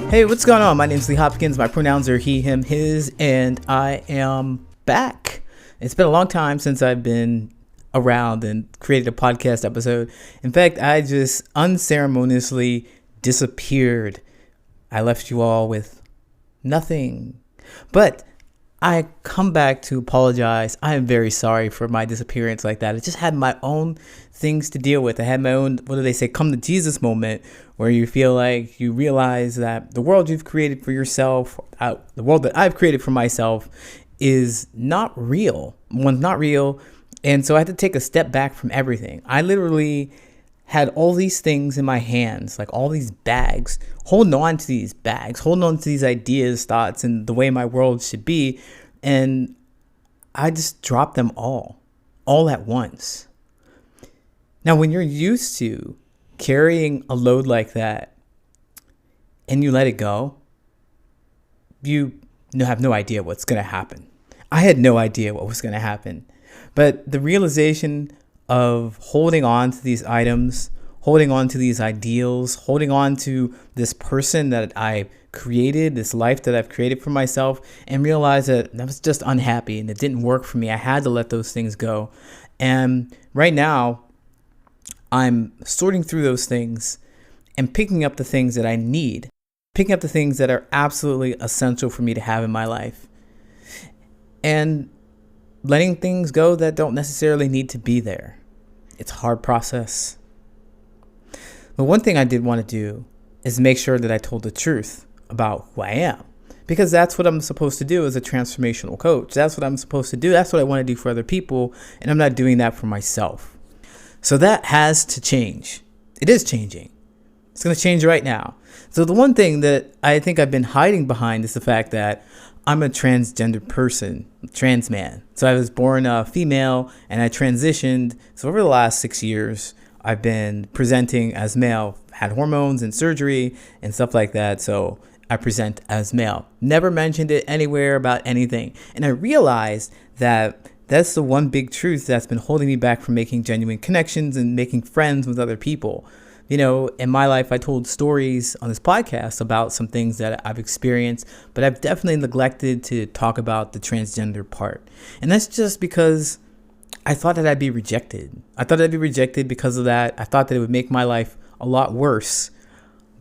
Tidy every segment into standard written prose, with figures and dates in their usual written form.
Hey, what's going on? My name's Lee Hopkins. My pronouns are he, him, his, and I am back. It's been a long time since I've been around and created a podcast episode. In fact, I just unceremoniously disappeared. I left you all with nothing. But I come back to apologize. I am very sorry for my disappearance like that. I just had my own things to deal with. I had my own, what do they say, come to Jesus moment, where you feel like you realize that the world you've created for yourself, the world that I've created for myself, is not real. One's not real. And so I had to take a step back from everything. I literally had all these things in my hands, like all these bags, holding on to these bags, holding on to these ideas, thoughts, and the way my world should be. And I just dropped them all at once. Now, when you're used to carrying a load like that and you let it go, you have no idea what's going to happen. I had no idea what was going to happen. But the realization of holding on to these items, holding on to these ideals, holding on to this person that I created, this life that I've created for myself, and realize that I was just unhappy and it didn't work for me. I had to let those things go. And right now, I'm sorting through those things and picking up the things that I need, picking up the things that are absolutely essential for me to have in my life, and letting things go that don't necessarily need to be there. It's a hard process. But one thing I did want to do is make sure that I told the truth about who I am, because that's what I'm supposed to do as a transformational coach. That's what I'm supposed to do. That's what I want to do for other people, and I'm not doing that for myself. So that has to change. It is changing. It's going to change right now. So the one thing that I think I've been hiding behind is the fact that I'm a transgender person, trans man. So I was born a female and I transitioned. So over the last 6 years, I've been presenting as male, had hormones and surgery and stuff like that. So I present as male. Never mentioned it anywhere about anything. And I realized that that's the one big truth that's been holding me back from making genuine connections and making friends with other people. You know, in my life, I told stories on this podcast about some things that I've experienced, but I've definitely neglected to talk about the transgender part. And that's just because I thought that I'd be rejected. I thought I'd be rejected because of that. I thought that it would make my life a lot worse.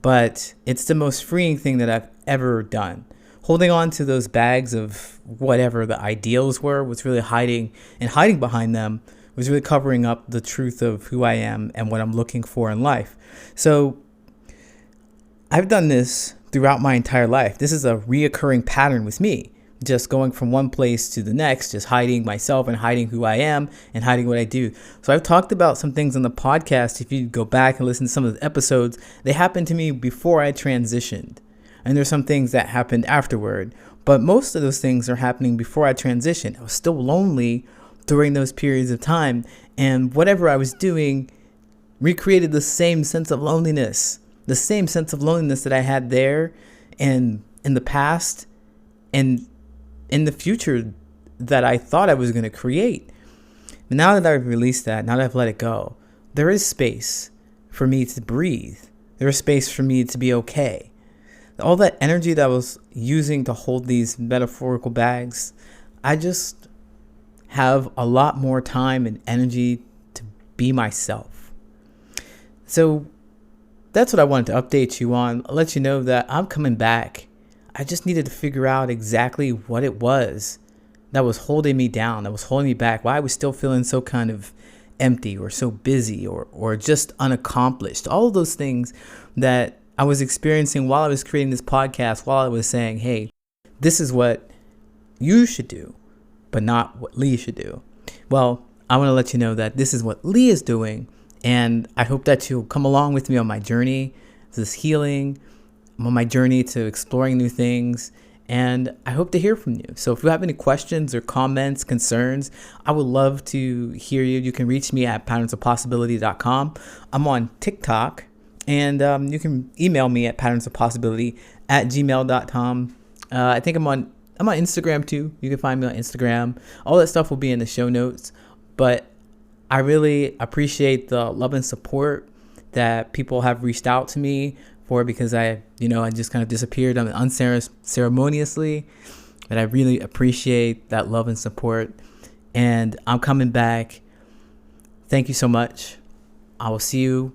But it's the most freeing thing that I've ever done. Holding on to those bags of whatever the ideals were was really hiding behind them was really covering up the truth of who I am and what I'm looking for in life. So I've done this throughout my entire life. This is a reoccurring pattern with me, just going from one place to the next, just hiding myself and hiding who I am and hiding what I do. So I've talked about some things on the podcast. If you go back and listen to some of the episodes, they happened to me before I transitioned. And there's some things that happened afterward. But most of those things are happening before I transitioned. I was still lonely during those periods of time. And whatever I was doing recreated the same sense of loneliness. The same sense of loneliness that I had there and in the past and in the future that I thought I was going to create. But now that I've released that, now that I've let it go, there is space for me to breathe. There is space for me to be okay. All that energy that I was using to hold these metaphorical bags, I just have a lot more time and energy to be myself. So that's what I wanted to update you on. I'll let you know that I'm coming back. I just needed to figure out exactly what it was that was holding me down, that was holding me back, why I was still feeling so kind of empty or so busy or just unaccomplished. All of those things that I was experiencing while I was creating this podcast, while I was saying, hey, this is what you should do, but not what Lee should do. Well, I want to let you know that this is what Lee is doing. And I hope that you'll come along with me on my journey, this healing, on my journey to exploring new things. And I hope to hear from you. So if you have any questions or comments, concerns, I would love to hear you. You can reach me at patternsofpossibility.com. I'm on TikTok. And you can email me at patternsofpossibility@gmail.com. I think I'm on Instagram too. You can find me on Instagram. All that stuff will be in the show notes. But I really appreciate the love and support that people have reached out to me for, because I just kind of disappeared unceremoniously. But I really appreciate that love and support. And I'm coming back. Thank you so much. I will see you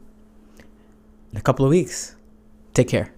in a couple of weeks. Take care.